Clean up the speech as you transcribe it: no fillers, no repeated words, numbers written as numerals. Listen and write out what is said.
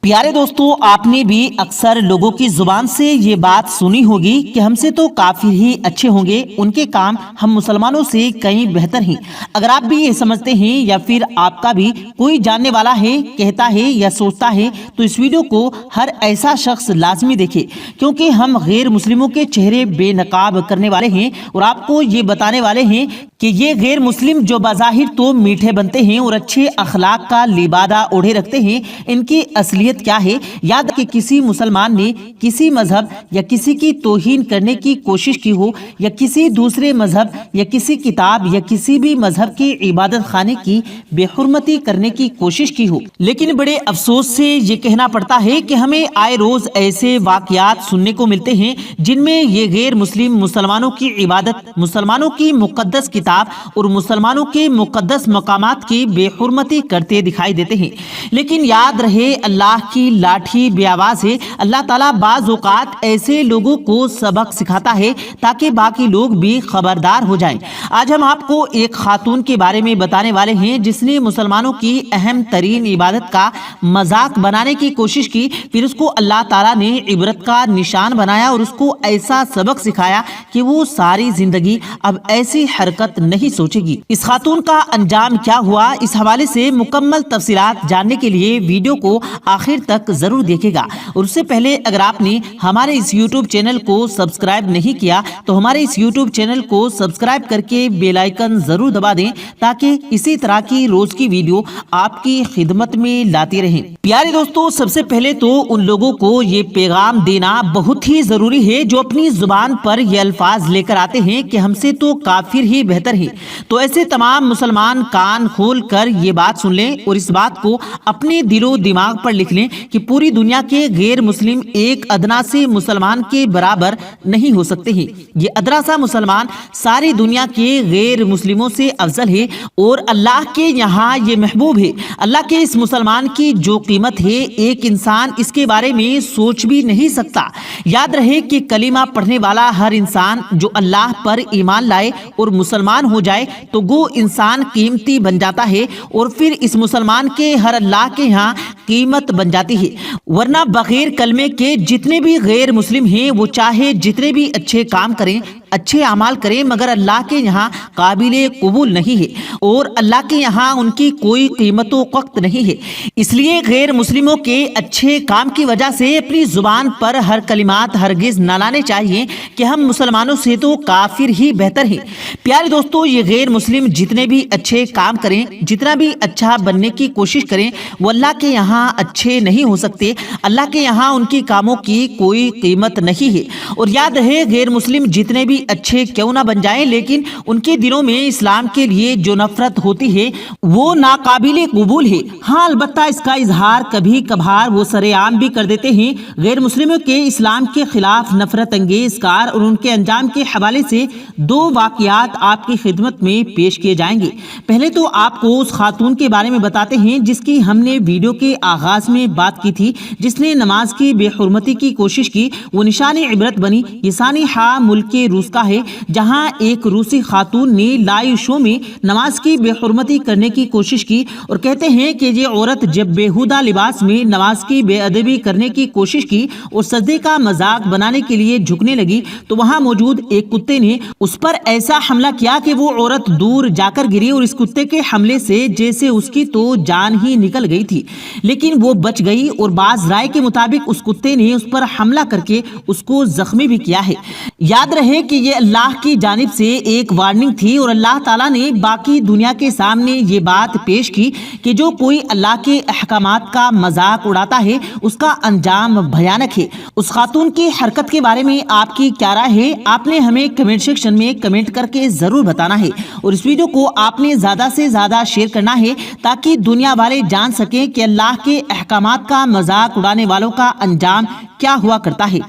پیارے دوستو، آپ نے بھی اکثر لوگوں کی زبان سے یہ بات سنی ہوگی کہ ہم سے تو کافر ہی اچھے ہوں گے، ان کے کام ہم مسلمانوں سے کہیں بہتر ہیں۔ اگر آپ بھی یہ سمجھتے ہیں یا پھر آپ کا بھی کوئی جاننے والا ہے کہتا ہے یا سوچتا ہے تو اس ویڈیو کو ہر ایسا شخص لازمی دیکھے، کیونکہ ہم غیر مسلموں کے چہرے بے نقاب کرنے والے ہیں اور آپ کو یہ بتانے والے ہیں کہ یہ غیر مسلم جو بظاہر تو میٹھے بنتے ہیں اور اچھے اخلاق کا لبادہ اوڑھے رکھتے ہیں، ان کی اصلیت کیا ہے۔ یاد کہ کسی مسلمان نے کسی مذہب یا کسی کی توہین کرنے کی کوشش کی ہو، یا کسی دوسرے مذہب یا کسی کتاب یا کسی بھی مذہب کی عبادت خانے کی بے حرمتی کرنے کی کوشش کی ہو، لیکن بڑے افسوس سے یہ کہنا پڑتا ہے کہ ہمیں آئے روز ایسے واقعات سننے کو ملتے ہیں جن میں یہ غیر مسلم مسلمانوں کی عبادت، مسلمانوں کی مقدس کتاب اور مسلمانوں کے مقدس مقامات کی بے حرمتی کرتے دکھائی دیتے ہیں۔ لیکن یاد رہے، اللہ کی لاٹھی بے آواز ہے۔ اللہ تعالیٰ بعض اوقات ایسے لوگوں کو سبق سکھاتا ہے تاکہ باقی لوگ بھی خبردار ہو جائیں۔ آج ہم آپ کو ایک خاتون کے بارے میں بتانے والے ہیں جس نے مسلمانوں کی اہم ترین عبادت کا مذاق بنانے کی کوشش کی، پھر اس کو اللہ تعالیٰ نے عبرت کا نشان بنایا اور اس کو ایسا سبق سکھایا کہ وہ ساری زندگی اب ایسی حرکت نہیں سوچے گی۔ اس خاتون کا انجام کیا ہوا، اس حوالے سے مکمل تفصیلات جاننے کے لیے ویڈیو کو آخر تک ضرور دیکھے گا۔ اور اس سے پہلے اگر آپ نے ہمارے اس یوٹیوب چینل کو سبسکرائب نہیں کیا تو ہمارے اس یوٹیوب چینل کو سبسکرائب کر کے بیل آئیکن ضرور دبا دیں تاکہ اسی طرح کی روز کی ویڈیو آپ کی خدمت میں لاتی رہیں۔ پیارے دوستو، سب سے پہلے تو ان لوگوں کو یہ پیغام دینا بہت ہی ضروری ہے جو اپنی زبان پر یہ الفاظ لے کر آتے ہیں کہ ہم سے تو کافر ہی بہتر ہے۔ تو ایسے تمام مسلمان کان کھول کر یہ بات سن لیں اور اس بات کو اپنے دل و دماغ پر لکھ لیں کہ پوری دنیا کے غیر مسلم ایک ادنا سے مسلمان کے برابر نہیں ہو سکتے ہیں۔ یہ ادنا سا مسلمان ساری دنیا کے غیر مسلموں سے افضل ہے اور اللہ کے یہاں یہ محبوب ہے۔ اللہ کے اس مسلمان کی جو قیمت ہے ایک انسان اس کے بارے میں سوچ بھی نہیں سکتا۔ یاد رہے کہ کلمہ پڑھنے والا ہر انسان جو اللہ پر ایمان لائے اور مسلمان ہو جائے تو وہ انسان قیمتی بن جاتا ہے اور پھر اس مسلمان کے ہر اللہ کے ہاں قیمت بن جاتی ہے۔ ورنہ بغیر کلمے کے جتنے بھی غیر مسلم ہیں وہ چاہے جتنے بھی اچھے کام کریں، اچھے اعمال کریں، مگر اللہ کے یہاں قابل قبول نہیں ہے اور اللہ کے یہاں ان کی کوئی قیمت و وقت نہیں ہے۔ اس لیے غیر مسلموں کے اچھے کام کی وجہ سے اپنی زبان پر ہر کلمات ہرگز نہ لانے چاہیے کہ ہم مسلمانوں سے تو کافر ہی بہتر ہیں۔ پیارے دوستو، یہ غیر مسلم جتنے بھی اچھے کام کریں، جتنا بھی اچھا بننے کی کوشش کریں، وہ اللہ کے یہاں اچھے نہیں ہو سکتے۔ اللہ کے یہاں ان کی کاموں کی کوئی قیمت نہیں ہے۔ اور یاد رہے، غیر مسلم جتنے بھی اچھے کیوں نہ بن جائیں لیکن ان کے دلوں میں اسلام کے لیے جو نفرت ہوتی ہے وہ ناقابل قبول ہے۔ ہاں، البتہ اس کا اظہار کبھی کبھار وہ سرے عام بھی کر دیتے ہیں۔ غیر مسلموں کے اسلام کے خلاف نفرت انگیز کار اور ان کے انجام کے حوالے سے دو واقعات آپ کی خدمت میں پیش کیے جائیں گے۔ پہلے تو آپ کو اس خاتون کے بارے میں بتاتے ہیں جس کی ہم نے ویڈیو کے آغاز میں بات کی تھی، جس نے نماز کی بے حرمتی کی کوشش کی۔ وہ نشان عبرت بنی۔ یہ سانحہ ملک روس کا ہے جہاں ایک روسی خاتون نے لائیو شو میں نماز کی بے حرمتی کرنے کی کوشش کی اور کہتے ہیں کہ یہ عورت جب بیہودہ لباس میں نماز کی بے ادبی کرنے کی کوشش کی اور سجدے کا مذاق بنانے کے لیے جھکنے لگی تو وہاں موجود ایک کتے نے اس پر ایسا حملہ کیا کہ وہ عورت دور جا کر گری اور اس کتے کے حملے سے جیسے اس کی تو جان ہی نکل گئی تھی، لیکن وہ بچ گئی اور بعض رائے کے مطابق اس کتے نے اس پر حملہ کر کے اس کو زخمی بھی کیا ہے۔ یاد رہے کہ یہ اللہ کی جانب سے ایک وارننگ تھی اور اللہ تعالیٰ نے باقی دنیا کے سامنے یہ بات پیش کی کہ جو کوئی اللہ کے احکامات کا مذاق اڑاتا ہے اس کا انجام بھیانک ہے۔ اس خاتون کی حرکت کے بارے میں آپ کی کیا رائے ہے؟ آپ نے ہمیں کمنٹ سیکشن میں کمنٹ کر کے ضرور بتانا ہے اور اس ویڈیو کو آپ نے زیادہ سے زیادہ شیئر کرنا ہے تاکہ دنیا والے جان سکیں کہ اللہ کے احکامات کا مذاق اڑانے والوں کا انجام کیا ہوا کرتا ہے۔